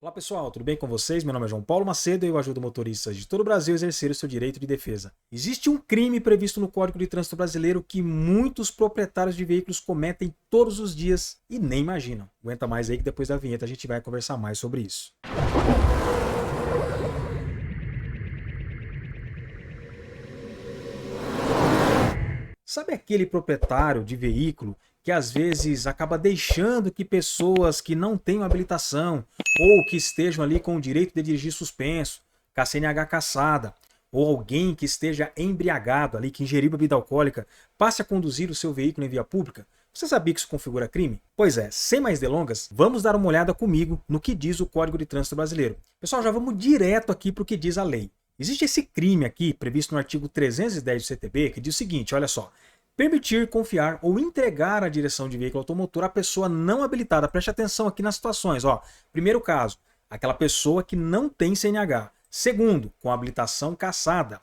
Olá pessoal, tudo bem com vocês? Meu nome é João Paulo Macedo e eu ajudo motoristas de todo o Brasil a exercer o seu direito de defesa. Existe um crime previsto no Código de Trânsito Brasileiro que muitos proprietários de veículos cometem todos os dias e nem imaginam. Aguenta mais aí que depois da vinheta a gente vai conversar mais sobre isso. Sabe aquele proprietário de veículo que às vezes acaba deixando que pessoas que não tenham habilitação ou que estejam ali com o direito de dirigir suspenso, com a CNH cassada, ou alguém que esteja embriagado ali, que ingeriu bebida alcoólica, passe a conduzir o seu veículo em via pública? Você sabia que isso configura crime? Pois é, sem mais delongas, vamos dar uma olhada comigo no que diz o Código de Trânsito Brasileiro. Pessoal, já vamos direto aqui para o que diz a lei. Existe esse crime aqui, previsto no artigo 310 do CTB, que diz o seguinte, olha só. Permitir, confiar ou entregar a direção de veículo automotor à pessoa não habilitada. Preste atenção aqui nas situações. Ó. Primeiro caso, aquela pessoa que não tem CNH. Segundo, com habilitação cassada.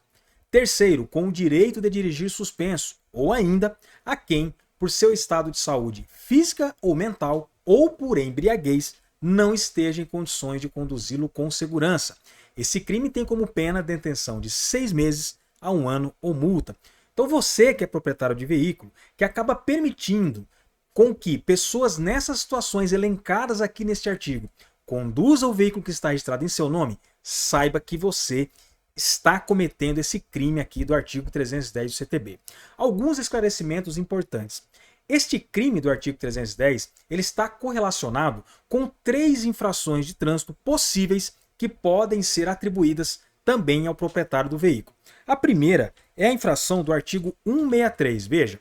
Terceiro, com o direito de dirigir suspenso. Ou ainda, a quem, por seu estado de saúde física ou mental, ou por embriaguez, não esteja em condições de conduzi-lo com segurança. Esse crime tem como pena detenção de 6 meses a 1 ano ou multa. Então você que é proprietário de veículo, que acaba permitindo com que pessoas nessas situações elencadas aqui neste artigo conduza o veículo que está registrado em seu nome, saiba que você está cometendo esse crime aqui do artigo 310 do CTB. Alguns esclarecimentos importantes. Este crime do artigo 310, ele está correlacionado com 3 infrações de trânsito possíveis que podem ser atribuídas também ao proprietário do veículo. A primeira é a infração do artigo 163. Veja,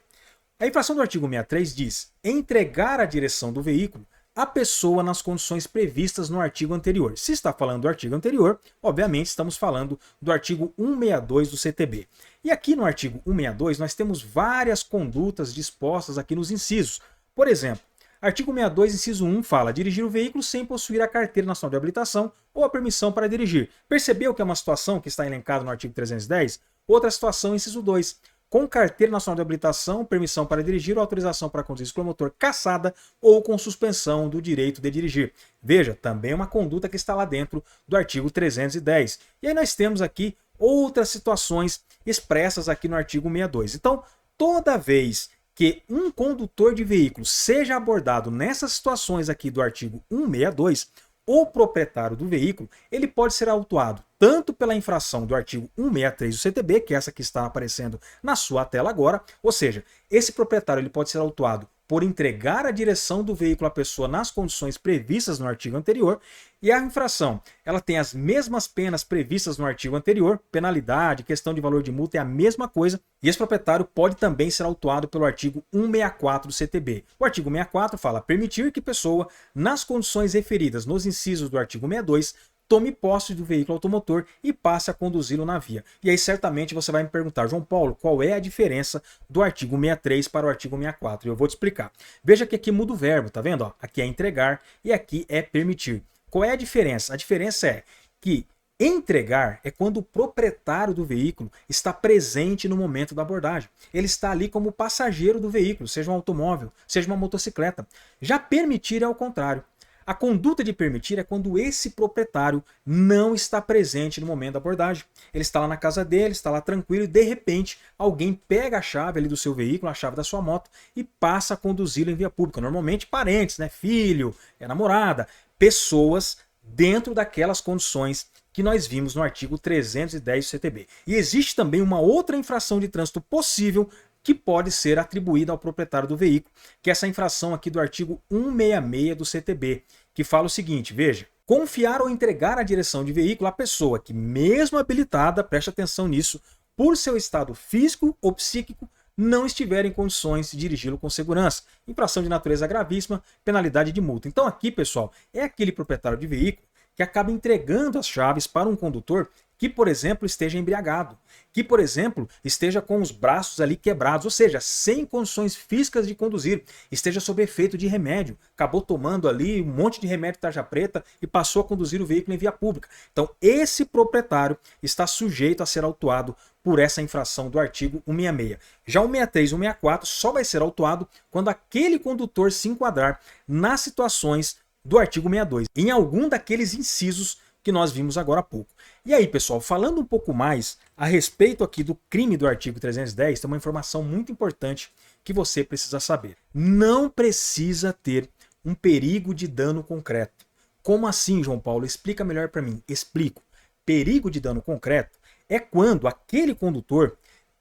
a infração do artigo 163 diz entregar a direção do veículo à pessoa nas condições previstas no artigo anterior. Se está falando do artigo anterior, obviamente estamos falando do artigo 162 do CTB. E aqui no artigo 162 nós temos várias condutas dispostas aqui nos incisos. Por exemplo, artigo 62, inciso 1 fala dirigir o veículo sem possuir a carteira nacional de habilitação ou a permissão para dirigir. Percebeu que é uma situação que está elencada no artigo 310? Outra situação, inciso 2. Com carteira nacional de habilitação, permissão para dirigir ou autorização para conduzir ciclomotor cassada ou com suspensão do direito de dirigir. Veja, também é uma conduta que está lá dentro do artigo 310. E aí nós temos aqui outras situações expressas aqui no artigo 162. Então, toda vez que um condutor de veículo seja abordado nessas situações aqui do artigo 162, o proprietário do veículo ele pode ser autuado tanto pela infração do artigo 163 do CTB, que é essa que está aparecendo na sua tela agora, ou seja, esse proprietário ele pode ser autuado por entregar a direção do veículo à pessoa nas condições previstas no artigo anterior, e a infração ela tem as mesmas penas previstas no artigo anterior, penalidade, questão de valor de multa é a mesma coisa, e esse proprietário pode também ser autuado pelo artigo 164 do CTB. O artigo 164 fala permitir que pessoa, nas condições referidas nos incisos do artigo 162, tome posse do veículo automotor e passe a conduzi-lo na via. E aí certamente você vai me perguntar, João Paulo, qual é a diferença do artigo 63 para o artigo 64? E eu vou te explicar. Veja que aqui muda o verbo, tá vendo? Ó, aqui é entregar e aqui é permitir. Qual é a diferença? A diferença é que entregar é quando o proprietário do veículo está presente no momento da abordagem. Ele está ali como passageiro do veículo, seja um automóvel, seja uma motocicleta. Já permitir é o contrário. A conduta de permitir é quando esse proprietário não está presente no momento da abordagem. Ele está lá na casa dele, está lá tranquilo e de repente alguém pega a chave ali do seu veículo, a chave da sua moto e passa a conduzi-lo em via pública. Normalmente parentes, né? Filho, namorada, pessoas dentro daquelas condições que nós vimos no artigo 310 do CTB. E existe também uma outra infração de trânsito possível que pode ser atribuída ao proprietário do veículo, que é essa infração aqui do artigo 166 do CTB, que fala o seguinte, veja, confiar ou entregar a direção de veículo à pessoa que, mesmo habilitada, preste atenção nisso, por seu estado físico ou psíquico, não estiver em condições de dirigi-lo com segurança. Infração de natureza gravíssima, penalidade de multa. Então aqui, pessoal, é aquele proprietário de veículo que acaba entregando as chaves para um condutor que, por exemplo, esteja embriagado, que, por exemplo, esteja com os braços ali quebrados, ou seja, sem condições físicas de conduzir, esteja sob efeito de remédio, acabou tomando ali um monte de remédio tarja preta e passou a conduzir o veículo em via pública. Então, esse proprietário está sujeito a ser autuado por essa infração do artigo 166. Já o 163 e o 164 só vai ser autuado quando aquele condutor se enquadrar nas situações do artigo 62, em algum daqueles incisos que nós vimos agora há pouco. E aí, pessoal, falando um pouco mais a respeito aqui do crime do artigo 310, tem uma informação muito importante que você precisa saber. Não precisa ter um perigo de dano concreto. Como assim, João Paulo? Explica melhor para mim. Explico. Perigo de dano concreto é quando aquele condutor,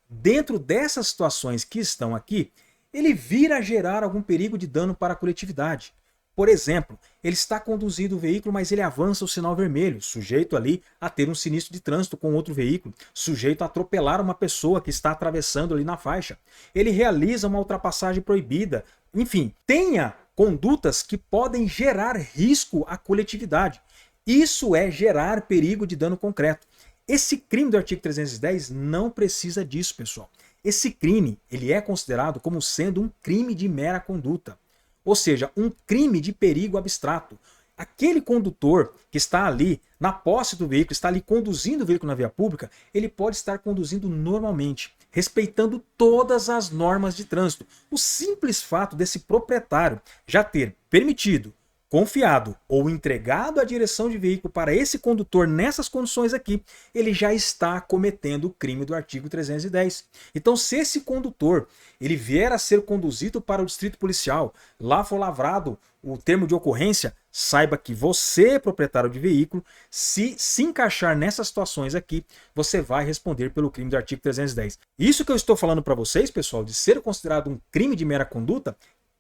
dentro dessas situações que estão aqui, ele vir a gerar algum perigo de dano para a coletividade. Por exemplo, ele está conduzindo o veículo, mas ele avança o sinal vermelho, sujeito ali a ter um sinistro de trânsito com outro veículo, sujeito a atropelar uma pessoa que está atravessando ali na faixa. Ele realiza uma ultrapassagem proibida. Enfim, tenha condutas que podem gerar risco à coletividade. Isso é gerar perigo de dano concreto. Esse crime do artigo 310 não precisa disso, pessoal. Esse crime ele é considerado como sendo um crime de mera conduta. Ou seja, um crime de perigo abstrato. Aquele condutor que está ali na posse do veículo, está ali conduzindo o veículo na via pública, ele pode estar conduzindo normalmente, respeitando todas as normas de trânsito. O simples fato desse proprietário já ter permitido, confiado ou entregado a direção de veículo para esse condutor nessas condições aqui, ele já está cometendo o crime do artigo 310. Então, se esse condutor ele vier a ser conduzido para o distrito policial, lá for lavrado o termo de ocorrência, saiba que você, proprietário de veículo, se encaixar nessas situações aqui, você vai responder pelo crime do artigo 310. Isso que eu estou falando para vocês, pessoal, de ser considerado um crime de mera conduta,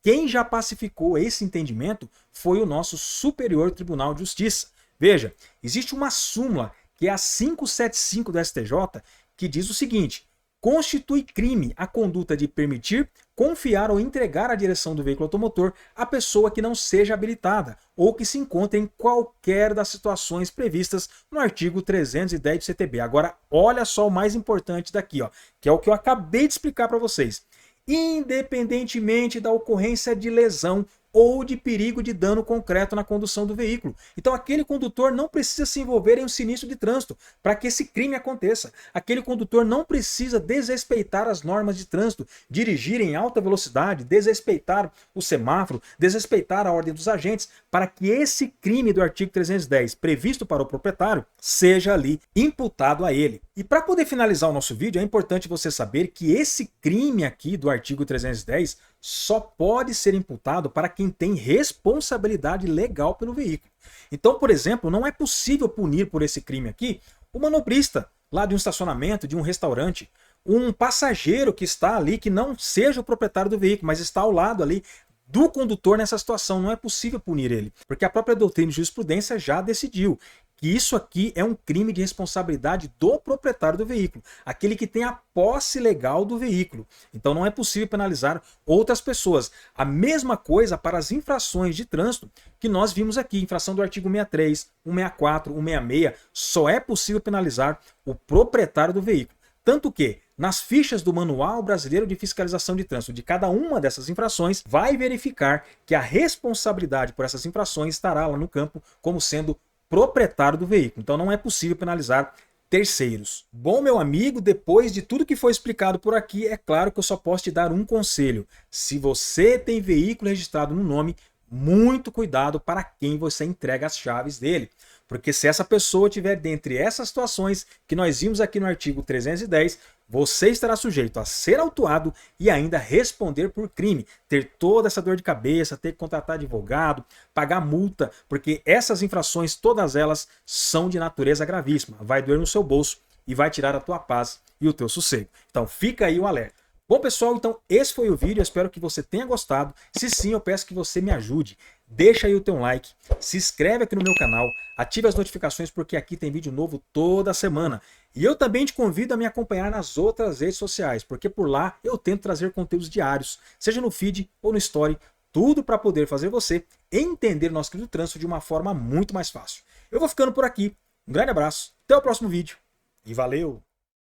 quem já pacificou esse entendimento foi o nosso Superior Tribunal de Justiça. Veja, existe uma súmula, que é a 575 do STJ, que diz o seguinte: constitui crime a conduta de permitir, confiar ou entregar a direção do veículo automotor à pessoa que não seja habilitada ou que se encontre em qualquer das situações previstas no artigo 310 do CTB. Agora, olha só o mais importante daqui, ó, que é o que eu acabei de explicar para vocês. Independentemente da ocorrência de lesão ou de perigo de dano concreto na condução do veículo. Então aquele condutor não precisa se envolver em um sinistro de trânsito para que esse crime aconteça. Aquele condutor não precisa desrespeitar as normas de trânsito, dirigir em alta velocidade, desrespeitar o semáforo, desrespeitar a ordem dos agentes, para que esse crime do artigo 310, previsto para o proprietário, seja ali imputado a ele. E para poder finalizar o nosso vídeo, é importante você saber que esse crime aqui do artigo 310 só pode ser imputado para quem tem responsabilidade legal pelo veículo. Então, por exemplo, não é possível punir por esse crime aqui o manobrista lá de um estacionamento, de um restaurante, um passageiro que está ali, que não seja o proprietário do veículo, mas está ao lado ali do condutor nessa situação. Não é possível punir ele, porque a própria doutrina de jurisprudência já decidiu que isso aqui é um crime de responsabilidade do proprietário do veículo, aquele que tem a posse legal do veículo. Então não é possível penalizar outras pessoas. A mesma coisa para as infrações de trânsito que nós vimos aqui, infração do artigo 63, 164, 166, só é possível penalizar o proprietário do veículo. Tanto que, nas fichas do Manual Brasileiro de Fiscalização de Trânsito de cada uma dessas infrações, vai verificar que a responsabilidade por essas infrações estará lá no campo como sendo proprietário do veículo. Então não é possível penalizar terceiros. Bom, meu amigo, depois de tudo que foi explicado por aqui, é claro que eu só posso te dar um conselho. Se você tem veículo registrado no nome, muito cuidado para quem você entrega as chaves dele. Porque se essa pessoa tiver dentre essas situações que nós vimos aqui no artigo 310, você estará sujeito a ser autuado e ainda responder por crime. Ter toda essa dor de cabeça, ter que contratar advogado, pagar multa, porque essas infrações, todas elas, são de natureza gravíssima. Vai doer no seu bolso e vai tirar a tua paz e o teu sossego. Então fica aí o alerta. Bom, pessoal, então esse foi o vídeo, eu espero que você tenha gostado. Se sim, eu peço que você me ajude. Deixa aí o teu like, se inscreve aqui no meu canal, ative as notificações porque aqui tem vídeo novo toda semana. E eu também te convido a me acompanhar nas outras redes sociais, porque por lá eu tento trazer conteúdos diários, seja no feed ou no story, tudo para poder fazer você entender o nosso querido trânsito de uma forma muito mais fácil. Eu vou ficando por aqui, um grande abraço, até o próximo vídeo e valeu!